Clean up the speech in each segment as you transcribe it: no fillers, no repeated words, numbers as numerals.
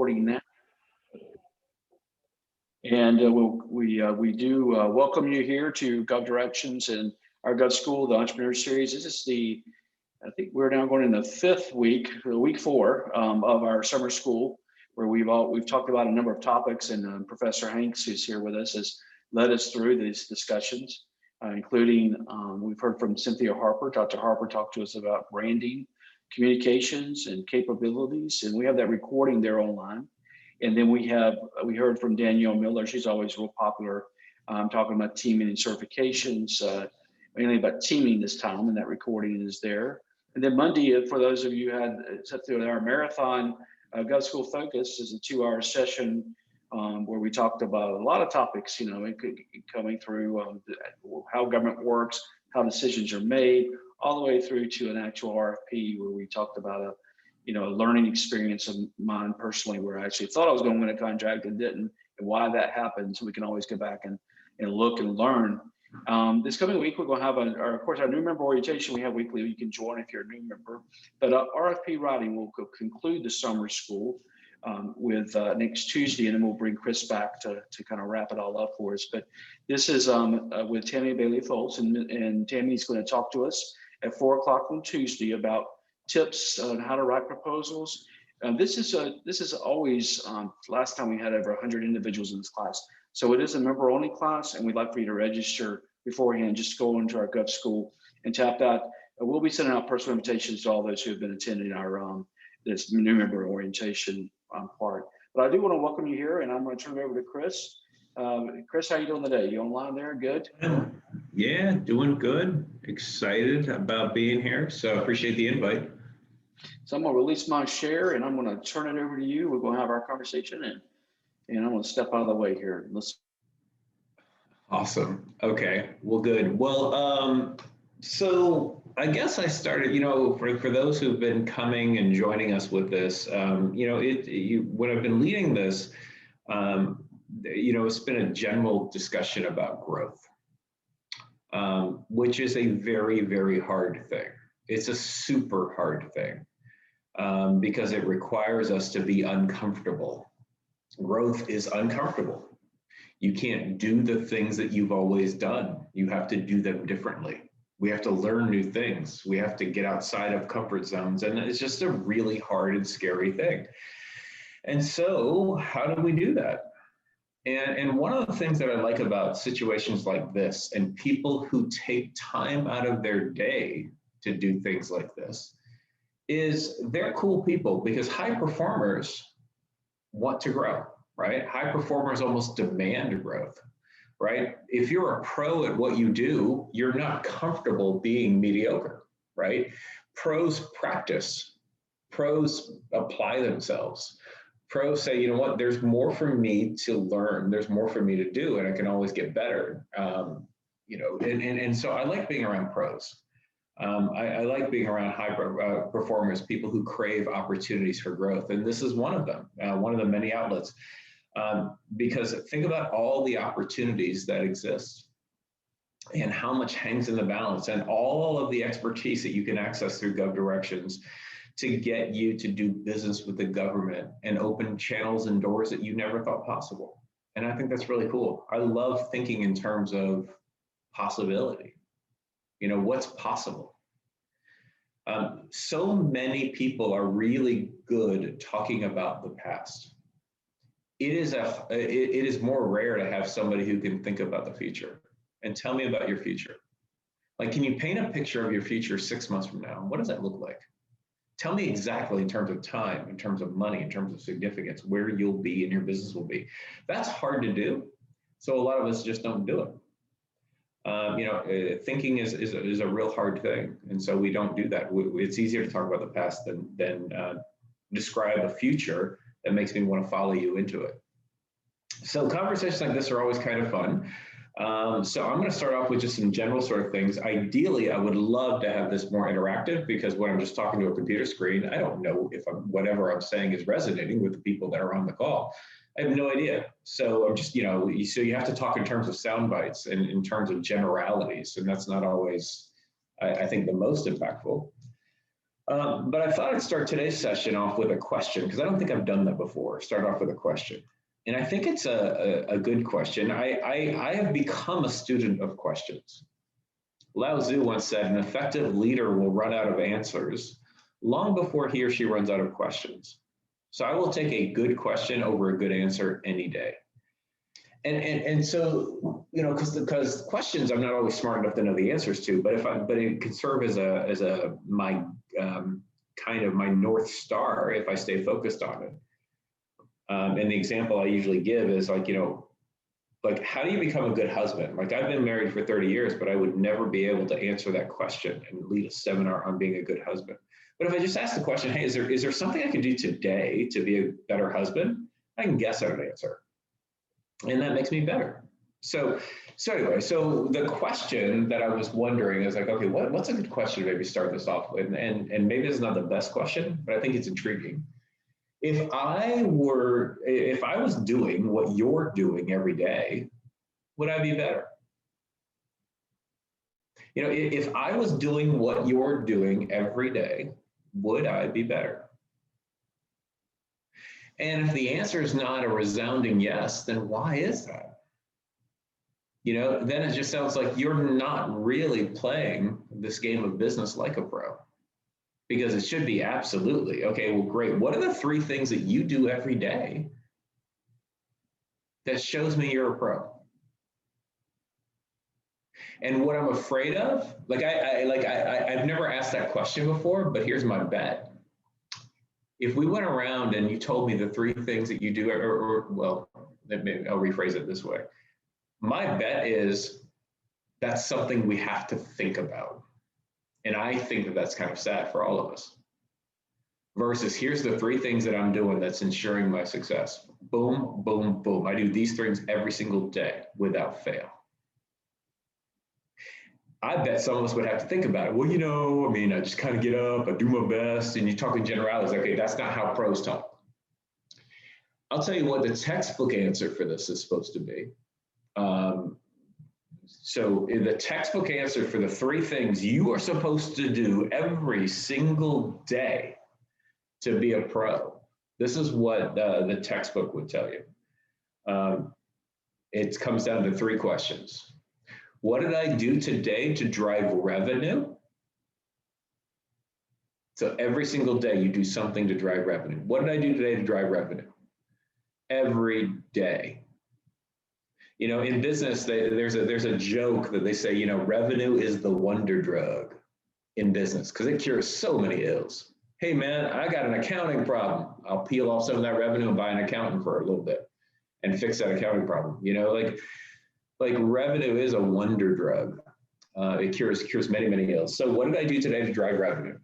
recording now. And we do welcome you here to GovDirections and our Gov School, the Entrepreneur Series. This is I think we're now going in the fifth week, week 4 of our summer school, where we've talked about a number of topics, and Professor Hanks, who's here with us, has led us through these discussions, including we've heard from Cynthia Harper. Dr. Harper talked to us about branding, communications, and capabilities, and we have that recording there online. And then we heard from Danielle Miller. She's always real popular, talking about teaming and certifications, mainly about teaming this time, and that recording is there. And then Monday, for those of you who had sat through our marathon, Gov School Focus is a 2-hour session where we talked about a lot of topics, coming through how government works, how decisions are made, all the way through to an actual RFP, where we talked about a learning experience of mine personally, where I actually thought I was going to win a contract and didn't, and why that happened. So we can always go back and look and learn. This coming week, we're going to have of course, our new member orientation we have weekly. You can join if you're a new member. But RFP writing will conclude the summer school with next Tuesday, and then we'll bring Chris back to kind of wrap it all up for us. But this is with Tammy Bailey Foltz, and Tammy's going to talk to us at 4 o'clock on Tuesday about tips on how to write proposals. This is always, last time we had over 100 individuals in this class. So it is a member only class, and we'd like for you to register beforehand. Just go into our Gov School and tap that. We'll be sending out personal invitations to all those who have been attending our this new member orientation part. But I do want to welcome you here, and I'm going to turn it over to Chris. Chris, how you doing today? You online there? Good? Yeah, doing good. Excited about being here. So I appreciate the invite. So I'm going to release my share, and I'm going to turn it over to you. We're going to have our conversation, and I'm going to step out of the way here. Awesome. Okay. Well, good. Well, so I guess I started, for those who've been coming and joining us with this, when I've been leading this, it's been a general discussion about growth, which is a very, very hard thing. It's a super hard thing because it requires us to be uncomfortable. Growth is uncomfortable. You can't do the things that you've always done. You have to do them differently. We have to learn new things. We have to get outside of comfort zones. And it's just a really hard and scary thing. And so how do we do that? And one of the things that I like about situations like this and people who take time out of their day to do things like this is they're cool people, because high performers want to grow, right? High performers almost demand growth, right? If you're a pro at what you do, you're not comfortable being mediocre, right? Pros practice, pros apply themselves. Pros say, you know what, there's more for me to learn, there's more for me to do, and I can always get better. And so I like being around pros. I like being around high performers, people who crave opportunities for growth. And this is one of them, one of the many outlets. Because think about all the opportunities that exist and how much hangs in the balance, and all of the expertise that you can access through GovDirections to get you to do business with the government and open channels and doors that you never thought possible. And I think that's really cool. I love thinking in terms of possibility. What's possible? So many people are really good at talking about the past. It is more rare to have somebody who can think about the future. And tell me about your future. Like, can you paint a picture of your future 6 months from now? What does that look like? Tell me exactly, in terms of time, in terms of money, in terms of significance, where you'll be and your business will be. That's hard to do. So a lot of us just don't do it. Thinking is a real hard thing. And so we don't do that. It's easier to talk about the past than describe a future that makes me want to follow you into it. So conversations like this are always kind of fun. So I'm going to start off with just some general sort of things. Ideally, I would love to have this more interactive, because when I'm just talking to a computer screen, I don't know if whatever I'm saying is resonating with the people that are on the call. I have no idea. So I'm just, so you have to talk in terms of sound bites and in terms of generalities. And that's not always, I think, the most impactful. But I thought I'd start today's session off with a question, because I don't think I've done that before. Start off with a question. And I think it's a good question. I have become a student of questions. Lao Tzu once said, an effective leader will run out of answers long before he or she runs out of questions. So I will take a good question over a good answer any day. And so, you know, because questions I'm not always smart enough to know the answers to, but it can serve as my kind of my North Star if I stay focused on it. And the example I usually give is like, you know, like, how do you become a good husband? Like, I've been married for 30 years, but I would never be able to answer that question and lead a seminar on being a good husband. But if I just ask the question, hey, is there something I can do today to be a better husband? I can guess at an answer. And that makes me better. So anyway, so the question that I was wondering is like, okay, what's a good question to maybe start this off with? And maybe it's not the best question, but I think it's intriguing. If I was doing what you're doing every day, would I be better? You know, if I was doing what you're doing every day, would I be better? And if the answer is not a resounding yes, then why is that? You know, then it just sounds like you're not really playing this game of business like a pro. Because it should be absolutely, okay, well, great. What are the 3 things that you do every day that shows me you're a pro? And what I'm afraid of, like I've never asked that question before, but here's my bet. If we went around and you told me the 3 things that you do, well, maybe I'll rephrase it this way. My bet is that's something we have to think about. And I think that that's kind of sad for all of us. Versus here's the 3 things that I'm doing that's ensuring my success. Boom, boom, boom. I do these things every single day without fail. I bet some of us would have to think about it. Well, you know, I mean, I just kind of get up, I do my best, and you talk in generalities. Okay, that's not how pros talk. I'll tell you what the textbook answer for this is supposed to be. So the textbook answer for the 3 things you are supposed to do every single day to be a pro, this is what the textbook would tell you. It comes down to 3 questions. What did I do today to drive revenue? So every single day you do something to drive revenue. What did I do today to drive revenue? Every day. You know, in business, there's a joke that they say, you know, revenue is the wonder drug in business because it cures so many ills. Hey, man, I got an accounting problem. I'll peel off some of that revenue and buy an accountant for a little bit and fix that accounting problem. You know, like revenue is a wonder drug. It cures many, many ills. So what did I do today to drive revenue?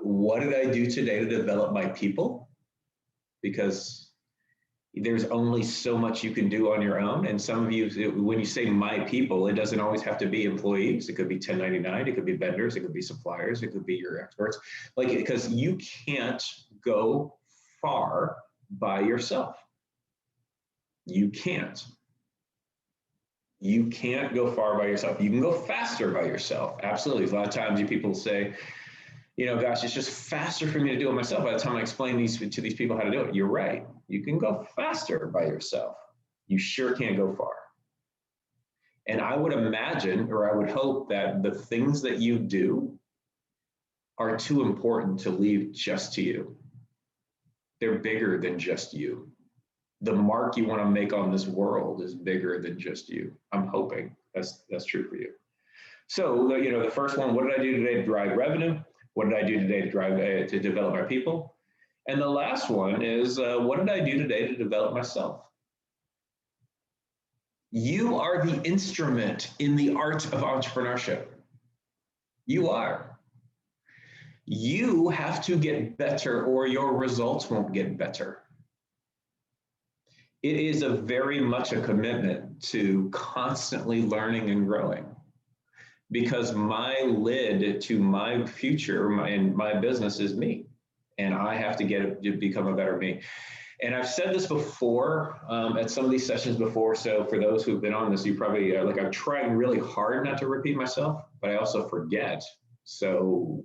What did I do today to develop my people? Because there's only so much you can do on your own. And some of you, when you say my people, it doesn't always have to be employees. It could be 1099, it could be vendors, it could be suppliers, it could be your experts. Like, because you can't go far by yourself. You can't. You can't go far by yourself. You can go faster by yourself. Absolutely. A lot of times people say, you know, gosh, it's just faster for me to do it myself. By the time I explain to these people how to do it, you're right. You can go faster by yourself. You sure can't go far. And I would imagine, or I would hope that the things that you do are too important to leave just to you. They're bigger than just you. The mark you want to make on this world is bigger than just you. I'm hoping that's true for you. So, you know, the first one, what did I do today to drive revenue? What did I do today to develop my people? And the last one is, what did I do today to develop myself? You are the instrument in the art of entrepreneurship. You are. You have to get better or your results won't get better. It is very much a commitment to constantly learning and growing, because my lid to my future and my business is me, and I have to become a better me. And I've said this before at some of these sessions before. So for those who've been on this, you probably I'm trying really hard not to repeat myself, but I also forget. So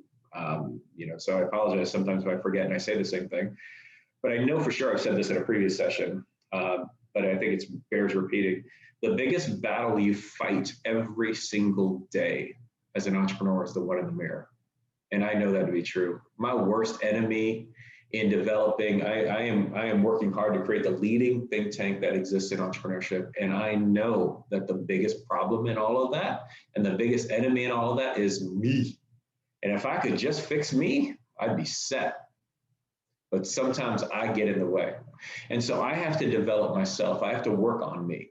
So I apologize sometimes if I forget and I say the same thing, but I know for sure I've said this in a previous session, but I think it bears repeating. The biggest battle you fight every single day as an entrepreneur is the one in the mirror. And I know that to be true. My worst enemy in developing, I am working hard to create the leading think tank that exists in entrepreneurship. And I know that the biggest problem in all of that and the biggest enemy in all of that is me. And if I could just fix me, I'd be set. But sometimes I get in the way. And so I have to develop myself. I have to work on me.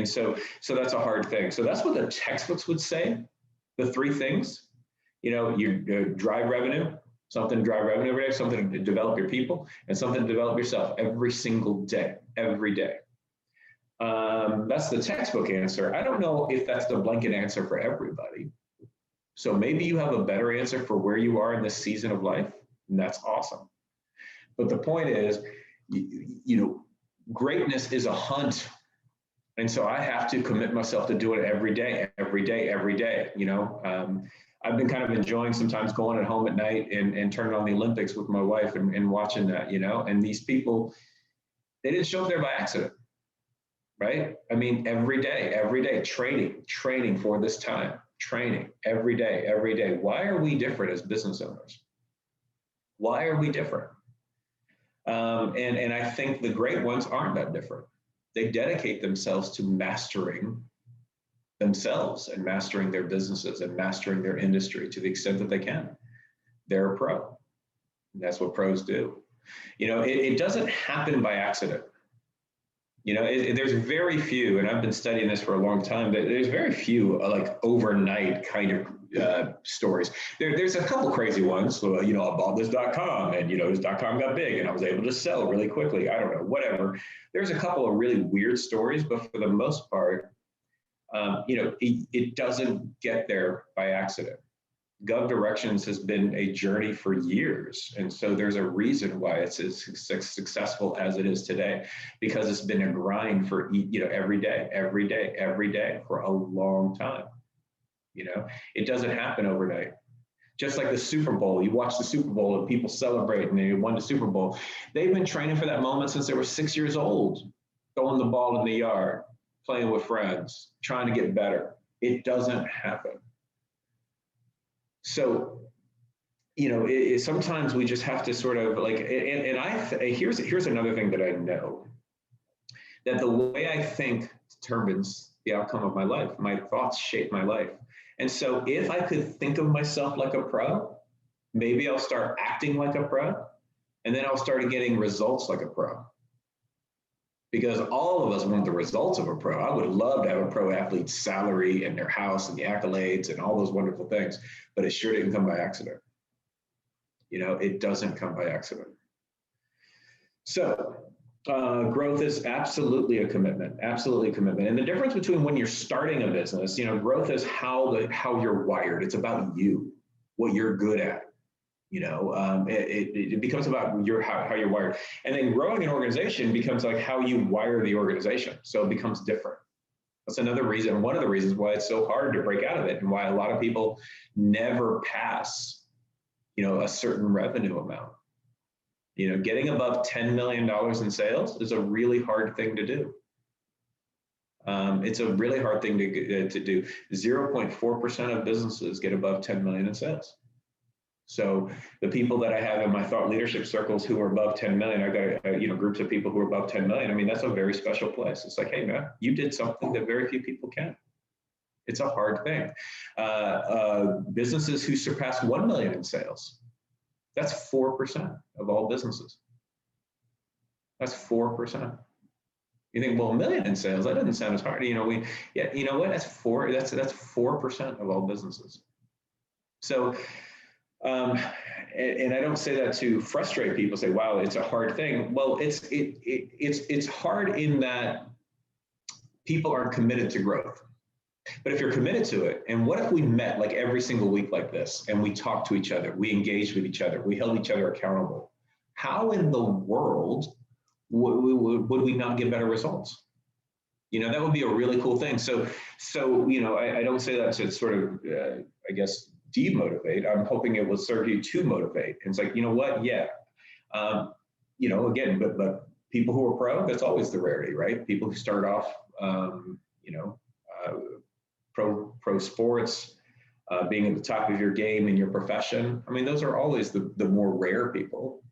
So that's a hard thing. So that's what the textbooks would say. The three things, you drive revenue, something to drive revenue every day, something to develop your people, and something to develop yourself every single day, every day. That's the textbook answer. I don't know if that's the blanket answer for everybody. So maybe you have a better answer for where you are in this season of life, and that's awesome. But the point is, greatness is a hunt. And so I have to commit myself to do it every day. I've been kind of enjoying sometimes going at home at night and turning on the Olympics with my wife and watching that, and these people, they didn't show up there by accident, right? I mean, every day, training for this time, training every day. Why are we different as business owners? Why are we different? And I think the great ones aren't that different. They dedicate themselves to mastering themselves and mastering their businesses and mastering their industry to the extent that they can. They're a pro. That's what pros do. It doesn't happen by accident. There's very few, and I've been studying this for a long time, but there's very few like overnight kind of stories. There's a couple crazy ones. So, I bought this.com and, this .com got big and I was able to sell really quickly. I don't know, whatever. There's a couple of really weird stories, but for the most part, it doesn't get there by accident. GovDirections has been a journey for years. And so there's a reason why it's as successful as it is today, because it's been a grind for, every day for a long time. It doesn't happen overnight. Just like the Super Bowl, you watch the Super Bowl and people celebrate and they won the Super Bowl. They've been training for that moment since they were 6 years old, throwing the ball in the yard, playing with friends, trying to get better. It doesn't happen. So, sometimes we just have to sort of like, here's another thing that I know, that the way I think determines the outcome of my life. My thoughts shape my life. And so if I could think of myself like a pro, maybe I'll start acting like a pro, and then I'll start getting results like a pro. Because all of us want the results of a pro. I would love to have a pro athlete's salary and their house and the accolades and all those wonderful things, but it sure didn't come by accident. It doesn't come by accident. So growth is absolutely a commitment, And the difference between when you're starting a business, growth is how you're wired. It's about you, what you're good at. It becomes about how you're wired. And then growing an organization becomes like how you wire the organization. So it becomes different. That's another reason, one of the reasons why it's so hard to break out of it and why a lot of people never pass, a certain revenue amount. Getting above $10 million in sales is a really hard thing to do. It's a really hard thing to do. 0.4% of businesses get above 10 million in sales. So the people that I have in my thought leadership circles who are above 10 million, I got groups of people who are above 10 million. I mean, that's a very special place. It's like, hey man, you did something that very few people can. It's a hard thing. Businesses who surpass 1 million in sales, that's 4% of all businesses. That's 4%. You think, well, 1 million in sales, that doesn't sound as hard. You know what? That's 4% of all businesses. So, and I don't say that to frustrate people. Say, wow, it's a hard thing. Well, it's hard in that people aren't committed to growth. But if you're committed to it, and what if we met like every single week like this, and we talked to each other, we engaged with each other, we held each other accountable? How in the world would we not get better results? That would be a really cool thing. So I don't say that to sort of, demotivate. I'm hoping it will serve you to motivate. And it's like, you know what? Yeah. You know, again, but people who are pro, that's always the rarity, right? People who start off, you know, pro sports, being at the top of your game in your profession. I mean, those are always the more rare people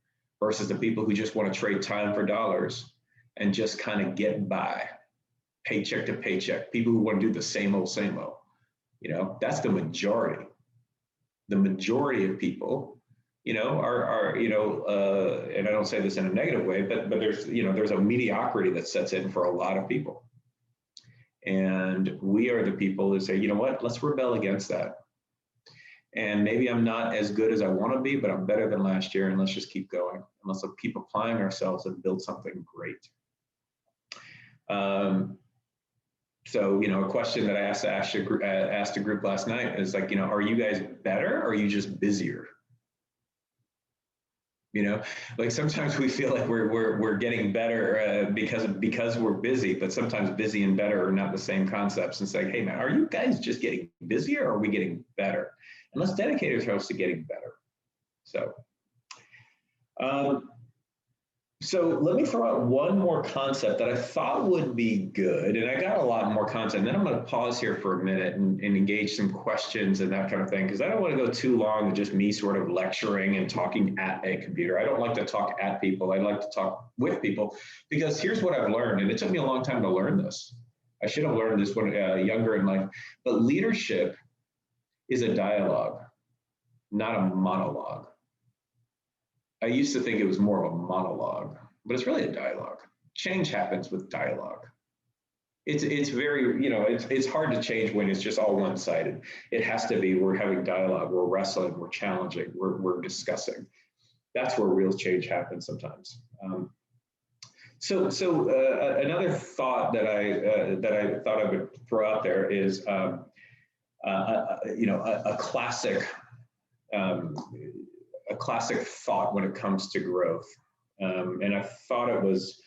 versus the people who just want to trade time for dollars and just kind of get by, paycheck to paycheck. People who want to do the same old, you know, that's the majority. The majority of people, you know, are you know, and I don't say this in a negative way, but there's, you know, there's a mediocrity that sets in for a lot of people. And we are the people who say, you know what, let's rebel against that. And maybe I'm not as good as I want to be, but I'm better than last year. And let's just keep going. And let's keep applying ourselves and build something great. So, you know, a question that I asked a group last night is like, you know, are you guys better or are you just busier? You know, like sometimes we feel like we're getting better because we're busy, but sometimes busy and better are not the same concepts. And it's like, hey man, are you guys just getting busier or are we getting better? And let's dedicate ourselves to getting better. So let me throw out one more concept that I thought would be good, and I got a lot more content. And then I'm going to pause here for a minute and engage some questions and that kind of thing, because I don't want to go too long with just me sort of lecturing and talking at a computer. I don't like to talk at people. I like to talk with people, because here's what I've learned, and it took me a long time to learn this. I should have learned this when younger in life, but leadership is a dialogue, not a monologue. I used to think it was more of a monologue, but it's really a dialogue. Change happens with dialogue. It's very, you know, it's hard to change when it's just all one-sided. It has to be, we're having dialogue, we're wrestling, we're challenging, we're discussing. That's where real change happens sometimes. So another thought that I thought I would throw out there is, you know, a classic thought when it comes to growth. And I thought it was,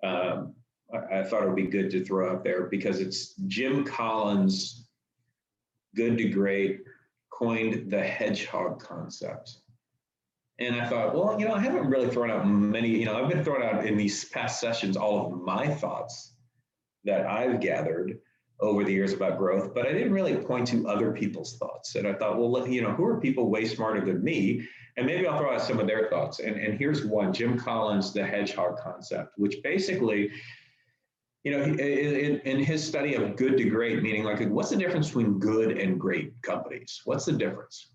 I thought it would be good to throw out there because it's Jim Collins, Good to Great, coined the hedgehog concept. And I thought, well, you know, I haven't really thrown out many, you know, I've been throwing out in these past sessions all of my thoughts that I've gathered over the years about growth, but I didn't really point to other people's thoughts. And I thought, well, you know, who are people way smarter than me? And maybe I'll throw out some of their thoughts. And here's one, Jim Collins, the hedgehog concept, which basically, you know, in his study of good to great, meaning like, what's the difference between good and great companies? What's the difference?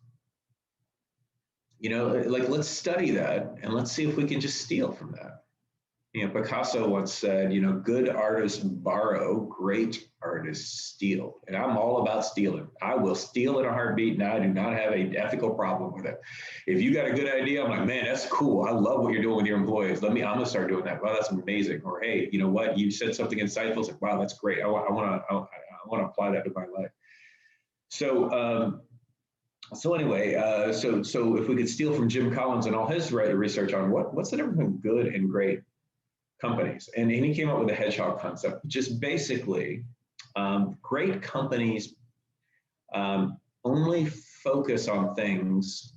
You know, like, let's study that and let's see if we can just steal from that. You know, Picasso once said, you know, good artists borrow, great artists steal. And I'm all about stealing. I will steal in a heartbeat, and I do not have an ethical problem with it. If you got a good idea, I'm like, man, that's cool. I love what you're doing with your employees. I'm gonna start doing that. Wow, that's amazing. Or hey, you know what? You said something insightful. It's like, wow, that's great. I want to apply that to my life. So anyway, so if we could steal from Jim Collins and all his research on what's the difference between good and great companies, and he came up with the hedgehog concept, which is basically great companies only focus on things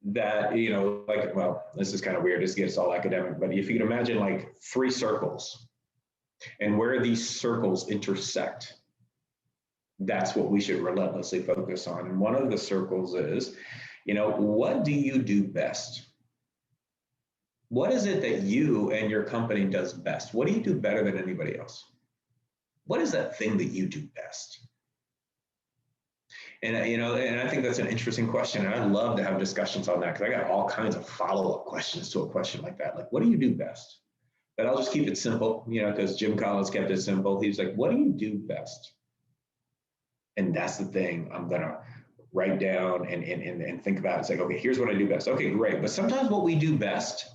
that, you know, like, well, this is kind of weird, this gets all academic, but if you can imagine like 3 circles and where these circles intersect, that's what we should relentlessly focus on. And one of the circles is, you know, what do you do best? What is it that you and your company does best? What do you do better than anybody else? What is that thing that you do best? And, you know, and I think that's an interesting question. And I love to have discussions on that because I got all kinds of follow-up questions to a question like that. Like, what do you do best? But I'll just keep it simple, you know, because Jim Collins kept it simple. He's like, what do you do best? And that's the thing I'm going to write down and think about. It's like, okay, here's what I do best. Okay, great. But sometimes what we do best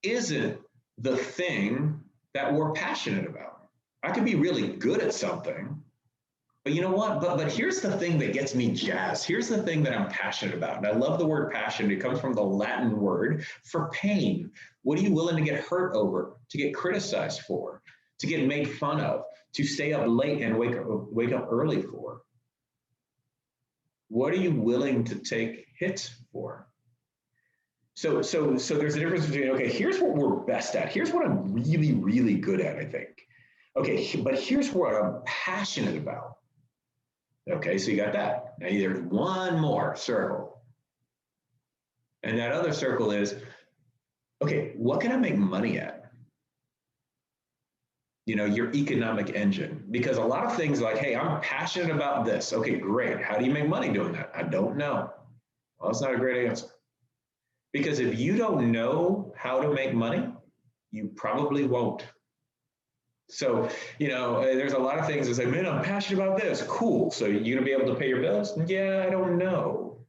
isn't the thing that we're passionate about. I could be really good at something, but you know what? But here's the thing that gets me jazzed. Here's the thing that I'm passionate about. And I love the word passion. It comes from the Latin word for pain. What are you willing to get hurt over, to get criticized for, to get made fun of, to stay up late and wake up early for? What are you willing to take hits for? So there's a difference between, okay, here's what we're best at. Here's what I'm really, really good at, I think. Okay, but here's what I'm passionate about. Okay, so you got that. Now there's one more circle. And that other circle is, okay, what can I make money at? You know, your economic engine. Because a lot of things like, hey, I'm passionate about this. Okay, great. How do you make money doing that? I don't know. Well, that's not a great answer. Because if you don't know how to make money, you probably won't. So, you know, there's a lot of things that say, man, I'm passionate about this. Cool. So you're gonna be able to pay your bills? Yeah, I don't know.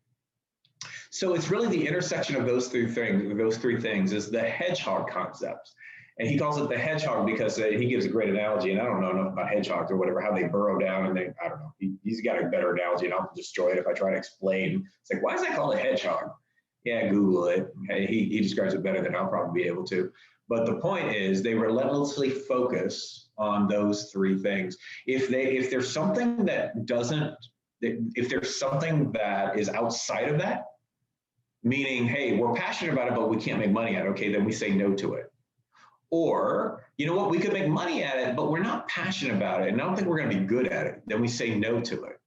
So it's really the intersection of those three things is the hedgehog concept. And he calls it the hedgehog because he gives a great analogy, and I don't know enough about hedgehogs or whatever, how they burrow down and I don't know. He's got a better analogy and I'll destroy it if I try to explain. It's like, why is that called a hedgehog? Yeah, Google it. He describes it better than I'll probably be able to. But the point is they relentlessly focus on those three things. If there's something that doesn't, if there's something that is outside of that, meaning, hey, we're passionate about it, but we can't make money at it, okay, then we say no to it. Or, you know what, we could make money at it, but we're not passionate about it, and I don't think we're gonna be good at it, then we say no to it.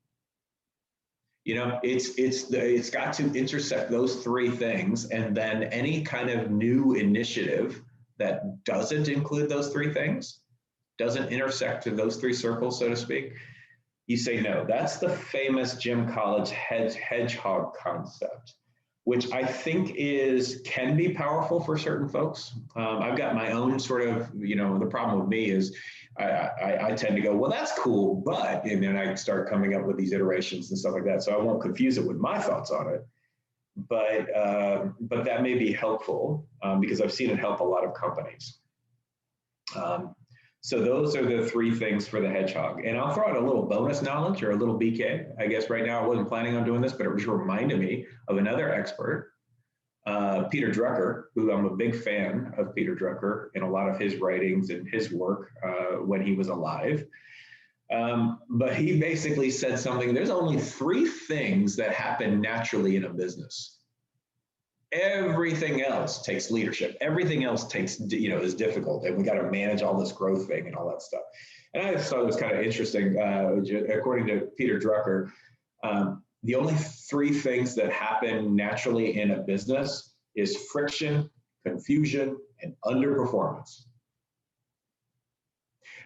You know, it's got to intersect those three things, and then any kind of new initiative that doesn't include those three things, doesn't intersect to those three circles, so to speak, you say no. That's the famous Jim College hedgehog concept, which I think can be powerful for certain folks. I've got my own sort of, you know, the problem with me is I tend to go, well, that's cool, but, and then I start coming up with these iterations and stuff like that. So I won't confuse it with my thoughts on it. But that may be helpful because I've seen it help a lot of companies. So those are the three things for the hedgehog. And I'll throw out a little bonus knowledge or a little BK. I guess right now I wasn't planning on doing this, but it just reminded me of another expert, Peter Drucker, who I'm a big fan of Peter Drucker in a lot of his writings and his work when he was alive. But he basically said something, there's only three things that happen naturally in a business. Everything else takes leadership. Everything else takes, you know, is difficult, and we got to manage all this growth thing and all that stuff. And I just thought it was kind of interesting. According to Peter Drucker, the only three things that happen naturally in a business is friction, confusion, and underperformance.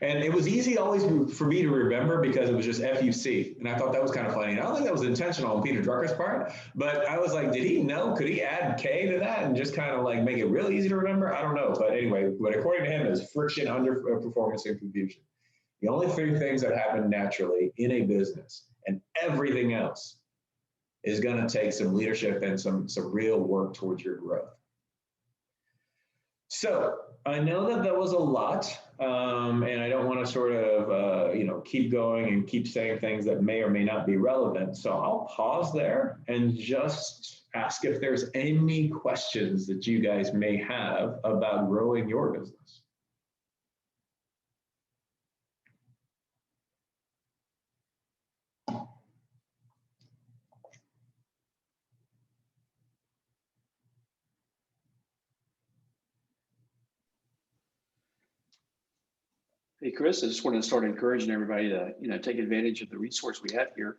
And it was easy always for me to remember because it was just FUC. And I thought that was kind of funny. And I don't think that was intentional on Peter Drucker's part, but I was like, did he know? Could he add K to that and just kind of like make it real easy to remember? I don't know. But anyway, but according to him, it's friction, underperformance, and confusion. The only three things that happen naturally in a business, and everything else is going to take some leadership and some real work towards your growth. So I know that was a lot, and I don't want to sort of, you know, keep going and keep saying things that may or may not be relevant. So I'll pause there and just ask if there's any questions that you guys may have about growing your business. Hey, Chris, I just want to start encouraging everybody to, you know, take advantage of the resource we have here.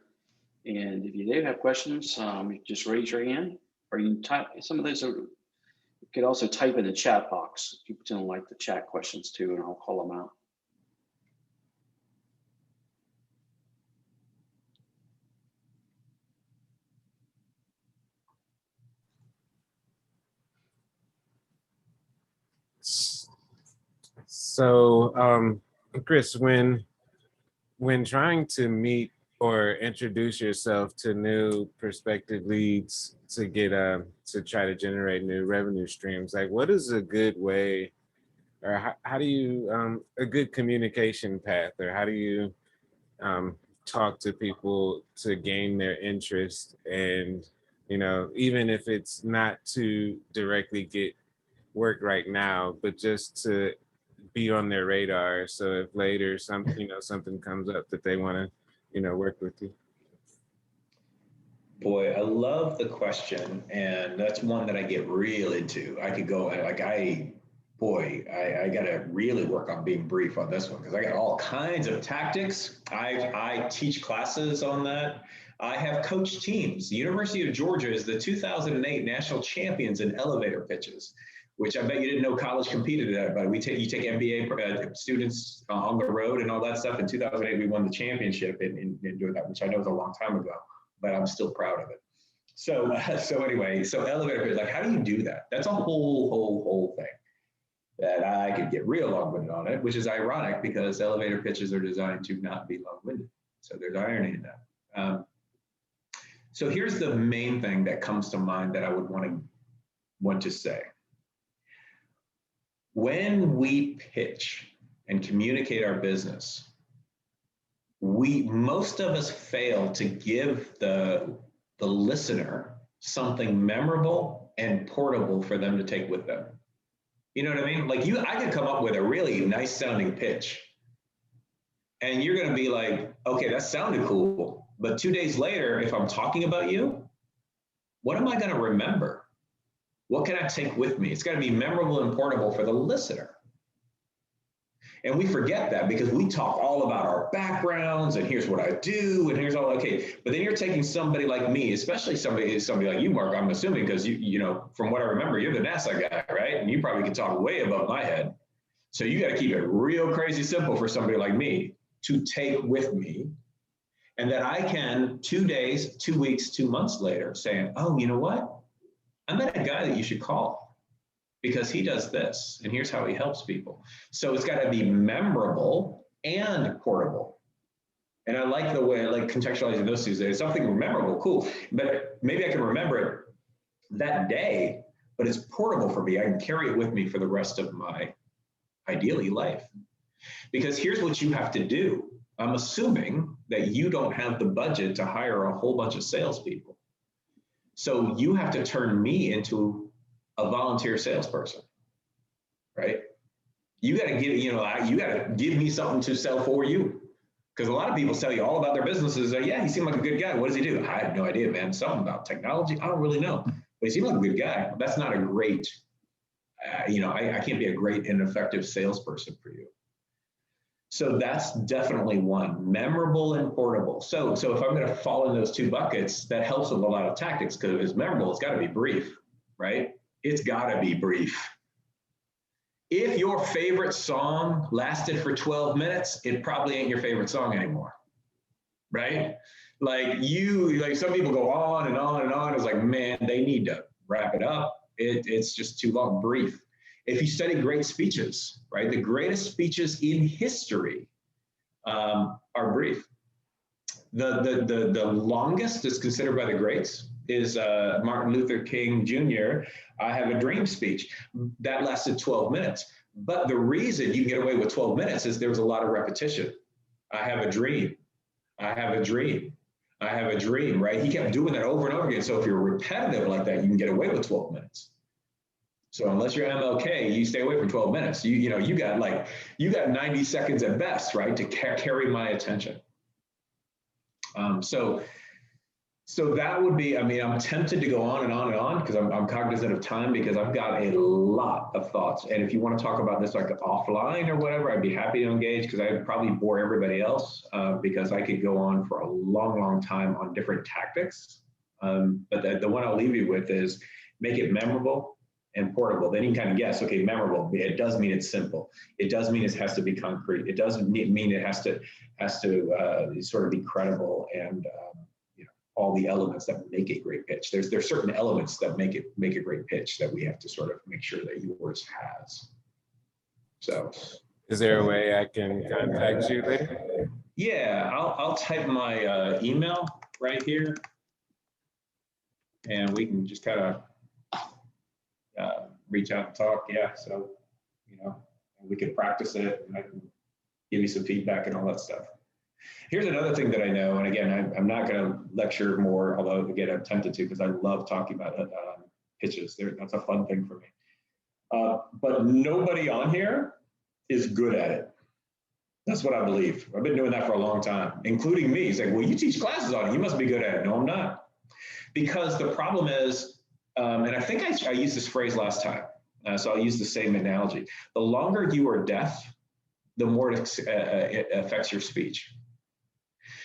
And if you do have questions, just raise your hand, or you can type some of those. You could also type in the chat box. People don't like the chat questions too, and I'll call them out. So, Chris, when trying to meet or introduce yourself to new prospective leads to get to try to generate new revenue streams, like what is a good way, or how do you a good communication path, or how do you talk to people to gain their interest, and you know, even if it's not to directly get work right now, but just to be on their radar. So if later something comes up that they want to, work with you. Boy, I love the question, and that's one that I get real into. I could go like I got to really work on being brief on this one because I got all kinds of tactics. I teach classes on that. I have coached teams. The University of Georgia is the 2008 national champions in elevator pitches, which I bet you didn't know college competed at, but you take MBA students on the road and all that stuff. In 2008, we won the championship in doing that, which I know is a long time ago, but I'm still proud of it. So anyway, so elevator pitch, like how do you do that? That's a whole thing that I could get real long-winded on it, which is ironic because elevator pitches are designed to not be long-winded. So there's irony in that. So here's the main thing that comes to mind that I would want to say. When we pitch and communicate our business, most of us fail to give the listener something memorable and portable for them to take with them. You know what I mean? Like I could come up with a really nice sounding pitch and you're going to be like, okay, that sounded cool. But 2 days later, if I'm talking about you, what am I going to remember? What can I take with me? It's got to be memorable and portable for the listener. And we forget that because we talk all about our backgrounds and here's what I do and here's all okay. But then you're taking somebody like me, especially somebody like you, Mark, I'm assuming, because you know, from what I remember, you're the NASA guy, right? And you probably can talk way above my head. So you got to keep it real crazy simple for somebody like me to take with me. And that I can 2 days, 2 weeks, 2 months later saying, oh, you know what? I met a guy that you should call because he does this and here's how he helps people. So it's got to be memorable and portable. And I like the way, like contextualizing those two days, something memorable, cool. But maybe I can remember it that day, but it's portable for me. I can carry it with me for the rest of my ideally life. Because here's what you have to do. I'm assuming that you don't have the budget to hire a whole bunch of salespeople. So you have to turn me into a volunteer salesperson, right? You got to you got to give me something to sell for you. Because a lot of people tell you all about their businesses. Yeah, he seemed like a good guy. What does he do? I have no idea, man. Something about technology. I don't really know. But he seemed like a good guy. That's not a great, I can't be a great and effective salesperson for you. So that's definitely one, memorable and portable. So if I'm going to fall in those two buckets, that helps with a lot of tactics because if it's memorable, it's got to be brief, right? It's got to be brief. If your favorite song lasted for 12 minutes, it probably ain't your favorite song anymore, right? Like some people go on and on and on. It's like, man, they need to wrap it up. It's just too long, brief. If you study great speeches, right, the greatest speeches in history are brief. The longest is considered by the greats is Martin Luther King Jr. I Have a Dream speech. That lasted 12 minutes. But the reason you can get away with 12 minutes is there was a lot of repetition. I have a dream. I have a dream. I have a dream, right? He kept doing that over and over again. So if you're repetitive like that, you can get away with 12 minutes. So unless you're MLK, you stay away from 12 minutes. You got 90 seconds at best, right, to carry my attention. So that would be, I'm tempted to go on and on and on because I'm cognizant of time because I've got a lot of thoughts. And if you want to talk about this like offline or whatever, I'd be happy to engage because I'd probably bore everybody else because I could go on for a long, long time on different tactics. But the one I'll leave you with is make it memorable and portable. Then you can kind of guess, okay, memorable. It does mean it's simple. It does mean it has to be concrete. It doesn't mean it has to sort of be credible and all the elements that make a great pitch. There's certain elements that make a great pitch that we have to sort of make sure that yours has. So, is there a way I can contact you later? Yeah, I'll type my email right here, and we can just kind of reach out and talk. Yeah, so we can practice it, and I can give you some feedback and all that stuff. Here's another thing that I know, and again, I'm not going to lecture more, although again, I'm tempted to because I love talking about pitches. That's a fun thing for me. But nobody on here is good at it. That's what I believe. I've been doing that for a long time, including me. He's like, well, you teach classes on it. You must be good at it. No, I'm not. Because the problem is, and I think I used this phrase last time, so I'll use the same analogy. The longer you are deaf, the more it affects your speech.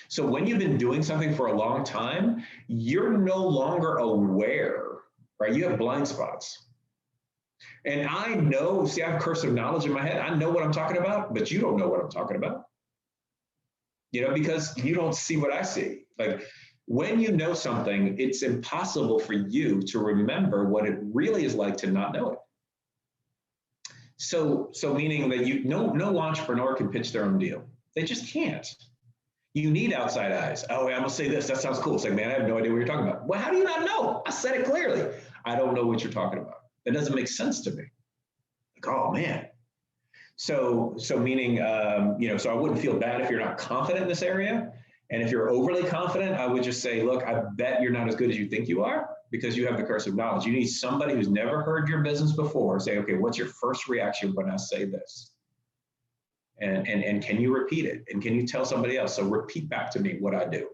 So when you've been doing something for a long time, you're no longer aware, right? You have blind spots. And I know, see, I have cursive knowledge in my head. I know what I'm talking about, but you don't know what I'm talking about. You know, because you don't see what I see. Like when you know something, it's impossible for you to remember what it really is like to not know it. So meaning that no entrepreneur can pitch their own deal. They just can't. You need outside eyes. Oh, I'm gonna say this. That sounds cool. It's like, man, I have no idea what you're talking about. Well, how do you not know? I said it clearly. I don't know what you're talking about. That doesn't make sense to me. Like, oh man. So meaning, so I wouldn't feel bad if you're not confident in this area. And if you're overly confident, I would just say, look, I bet you're not as good as you think you are because you have the cursive knowledge. You need somebody who's never heard your business before. Say, okay, what's your first reaction when I say this? And can you repeat it? And can you tell somebody else? So repeat back to me what I do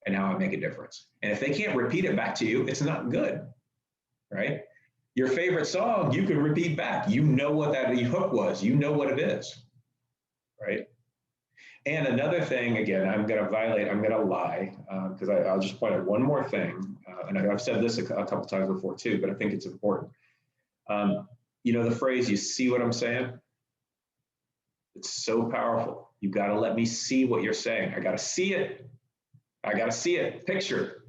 and how I make a difference. And if they can't repeat it back to you, it's not good, right? Your favorite song, you can repeat back. You know what that hook was. You know what it is, right? And another thing, again, I'm going to lie, because I'll just point out one more thing. And I've said this a couple times before too, but I think it's important. The phrase, you see what I'm saying? It's so powerful. You got to let me see what you're saying. I got to see it. I got to see it. Picture.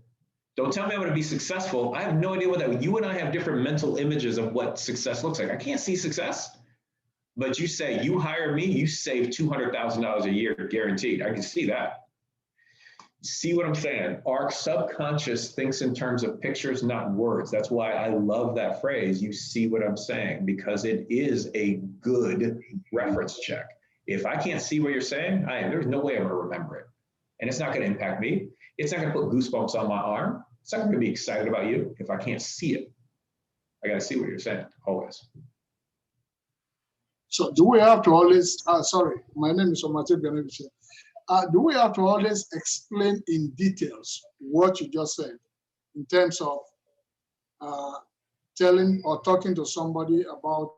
Don't tell me I'm going to be successful. I have no idea what that. You and I have different mental images of what success looks like. I can't see success. But you say, you hire me, you save $200,000 a year, guaranteed. I can see that. See what I'm saying? Our subconscious thinks in terms of pictures, not words. That's why I love that phrase, you see what I'm saying, because it is a good reference check. If I can't see what you're saying, there's no way I'm gonna remember it. And it's not gonna impact me. It's not gonna put goosebumps on my arm. It's not gonna be excited about you if I can't see it. I gotta see what you're saying, always. So do we have to always, sorry, my name is Omate Beneviche. Do we have to always explain in details what you just said in terms of telling or talking to somebody about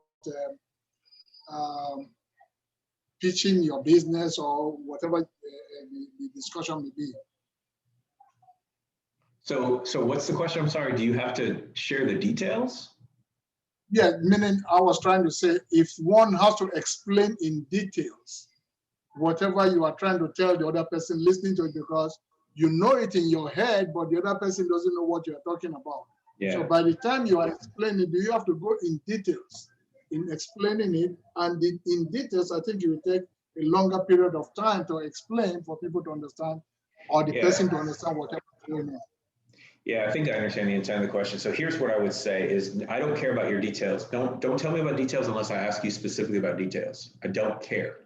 pitching your business or whatever the discussion may be? So what's the question? I'm sorry, do you have to share the details? Yeah, meaning I was trying to say if one has to explain in details whatever you are trying to tell the other person listening to it, because you know it in your head, but the other person doesn't know what you're talking about. Yeah. So by the time you are explaining, do you have to go in details in explaining it? And in details, I think it will take a longer period of time to explain for people to understand, or the person to understand whatever is going on. Yeah, I think I understand the intent of the question. So here's what I would say is, I don't care about your details. Don't tell me about details unless I ask you specifically about details. I don't care.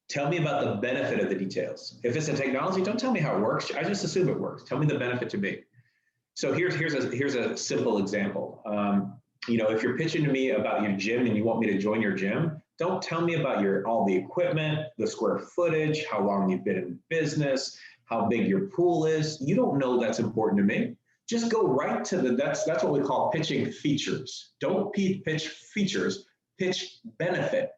Tell me about the benefit of the details. If it's a technology, don't tell me how it works. I just assume it works. Tell me the benefit to me. So here's a simple example. If you're pitching to me about your gym and you want me to join your gym, don't tell me about all the equipment, the square footage, how long you've been in business, how big your pool is. You don't know that's important to me. Just go right to that's what we call pitching features. Don't pitch features, pitch benefit.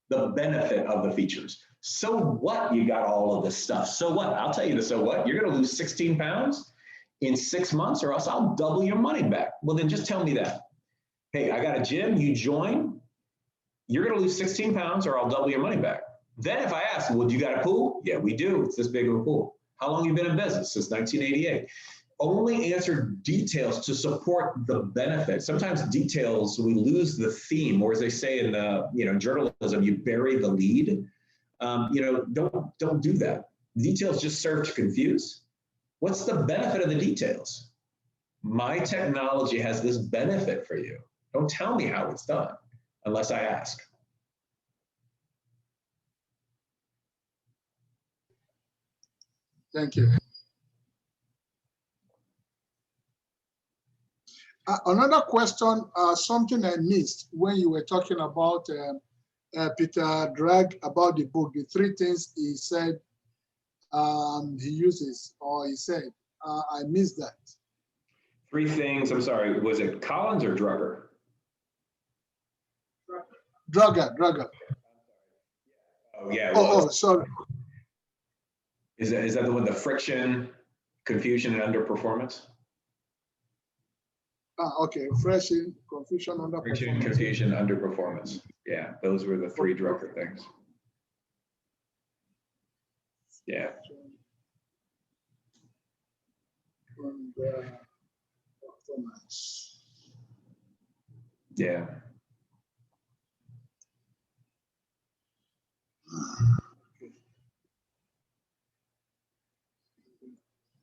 The benefit of the features. So what, you got all of this stuff. So what? I'll tell you the so what. You're gonna lose 16 pounds in 6 months, or else I'll double your money back. Well, then just tell me that. Hey, I got a gym, you join, you're gonna lose 16 pounds or I'll double your money back. Then if I ask, well, do you got a pool? Yeah, we do, it's this big of a pool. How long have you been in business? Since 1988. Only answer details to support the benefit. Sometimes details, we lose the theme, or as they say in journalism, you bury the lead. Don't do that. Details just serve to confuse. What's the benefit of the details? My technology has this benefit for you. Don't tell me how it's done unless I ask. Thank you. Another question, something I missed when you were talking about Peter Dragg, about the book, the 3 things he said he uses, or he said. I missed that. 3 things, I'm sorry, was it Collins or Drugger? Drugger. Oh, yeah. It Oh, was. sorry. Is that the one, the friction, confusion, and underperformance? Okay, friction, confusion, Friction, underperformance. confusion, underperformance. Yeah, those were the 3 Drucker things. Yeah. And, performance. Yeah.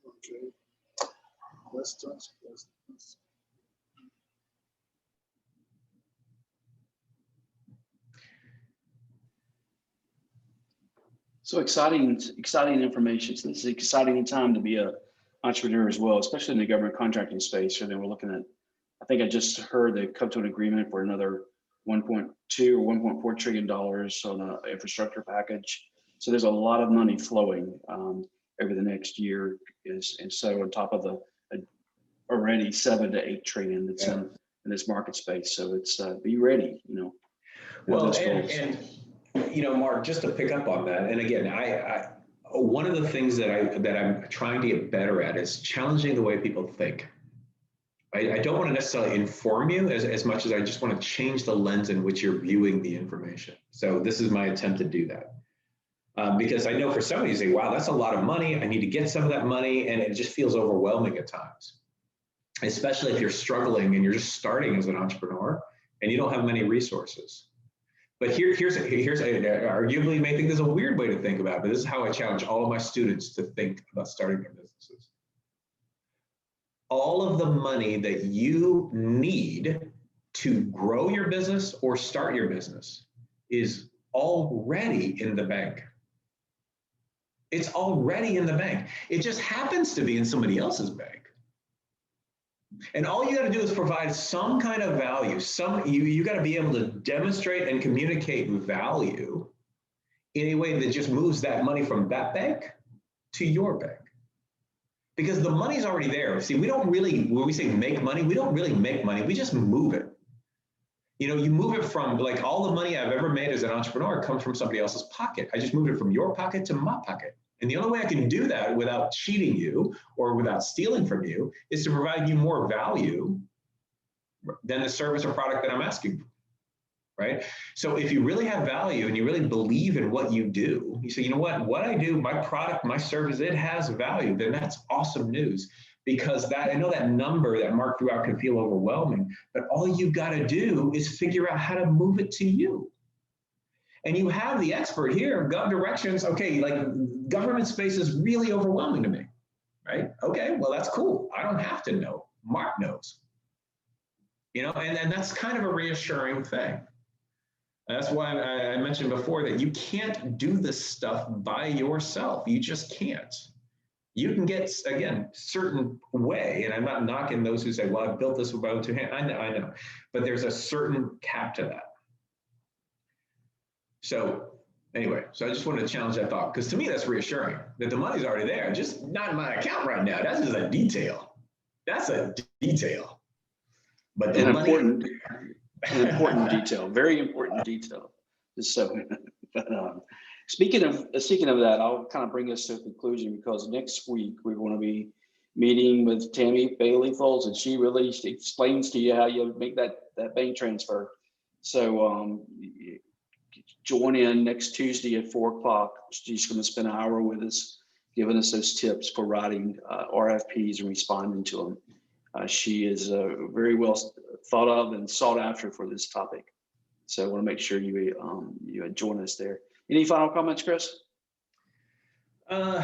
Okay. Questions. So exciting information. So this is an exciting time to be a entrepreneur as well, especially in the government contracting space. So then we're looking at, I think I just heard they come to an agreement for another 1.2 or 1.4 trillion dollars on an infrastructure package. So there's a lot of money flowing over the next year, and so on top of the already 7 to 8 trillion that's in this market space. So it's be ready, Well, and Mark, just to pick up on that, and again, I one of the things that I'm trying to get better at is challenging the way people think. I don't want to necessarily inform you as much as I just want to change the lens in which you're viewing the information. So this is my attempt to do that. Because I know for some of you say, wow, that's a lot of money. I need to get some of that money. And it just feels overwhelming at times, especially if you're struggling and you're just starting as an entrepreneur and you don't have many resources. But here's arguably you may think this is a weird way to think about it, but this is how I challenge all of my students to think about starting their businesses. All of the money that you need to grow your business or start your business is already in the bank. It's already in the bank. It just happens to be in somebody else's bank. And all you got to do is provide some kind of value. You got to be able to demonstrate and communicate value in a way that just moves that money from that bank to your bank. Because the money's already there. See, we don't really, when we say make money, we don't really make money. We just move it. You move it from, like, all the money I've ever made as an entrepreneur comes from somebody else's pocket. I just moved it from your pocket to my pocket. And the only way I can do that without cheating you or without stealing from you is to provide you more value than the service or product that I'm asking for, right? So if you really have value and you really believe in what you do, you say, you know what I do, my product, my service, it has value, then that's awesome news. Because I know that number that Mark threw out can feel overwhelming, but all you got to do is figure out how to move it to you. And you have the expert here, GovDirections. Okay, like, government space is really overwhelming to me, right? Okay, well, that's cool. I don't have to know. Mark knows. And that's kind of a reassuring thing. That's why I mentioned before that you can't do this stuff by yourself. You just can't. You can get, again, certain way, and I'm not knocking those who say, well, I built this with my own 2 hands. I know, but there's a certain cap to that. So anyway, I just wanted to challenge that thought, because to me, that's reassuring that the money's already there, just not in my account right now. That's just a detail. That's a detail. But the money, an important detail, very important detail. So, but speaking of that, I'll kind of bring us to a conclusion, because next week we're going to be meeting with Tammy Bailey Folds, and she really explains to you how you make that bank transfer. So join in next Tuesday at 4 o'clock. She's going to spend an hour with us, giving us those tips for writing RFPs and responding to them. She is very well thought of and sought after for this topic. So I want to make sure you join us there. Any final comments, Chris? Nothing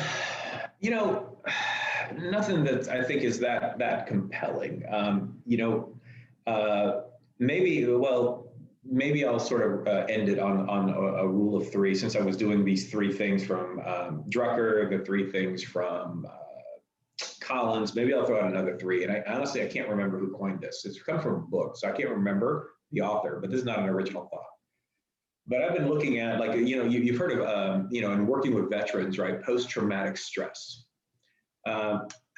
that I think is that compelling. Maybe I'll sort of end it on a rule of 3, since I was doing these 3 things from Drucker, the 3 things from Collins. Maybe I'll throw out another 3. And I honestly can't remember who coined this. It's come from a book, so I can't remember the author, but this is not an original thought. But I've been looking at, like, you've heard of, in working with veterans, right? Post-traumatic stress.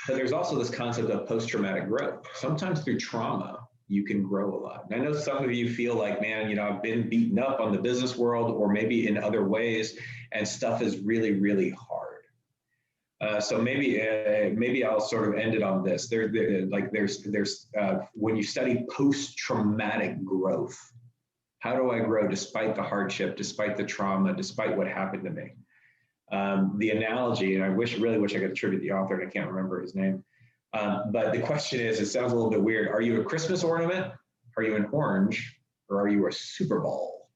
But there's also this concept of post-traumatic growth. Sometimes through trauma, you can grow a lot. And I know some of you feel like, man, I've been beaten up on the business world or maybe in other ways, and stuff is really, really hard. So maybe I'll sort of end it on this. There's when you study post-traumatic growth, how do I grow despite the hardship, despite the trauma, despite what happened to me? The analogy, and I really wish I could attribute the author, and I can't remember his name. But the question is, it sounds a little bit weird. Are you a Christmas ornament? Are you an orange? Or are you a Super Bowl?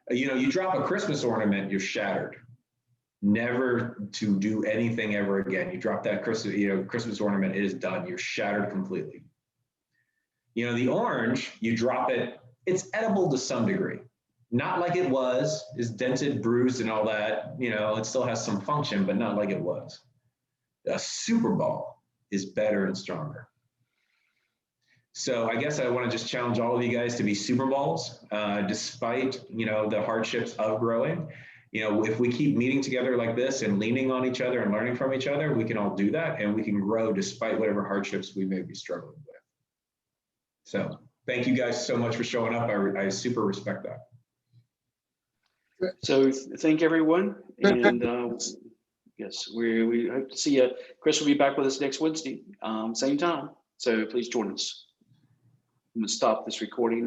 You drop a Christmas ornament, you're shattered. Never to do anything ever again. You drop that Christmas ornament, it is done. You're shattered completely. The orange, you drop it, it's edible to some degree. Not like it was, is dented, bruised, and all that. It still has some function, but not like it was. A Super Bowl is better and stronger. So I guess I want to just challenge all of you guys to be Super Bowls, despite the hardships of growing. If we keep meeting together like this and leaning on each other and learning from each other, we can all do that, and we can grow despite whatever hardships we may be struggling with. So thank you guys so much for showing up. I super respect that. So thank everyone, and yes, we hope to see you. Chris will be back with us next Wednesday, same time. So please join us. I'm going to stop this recording.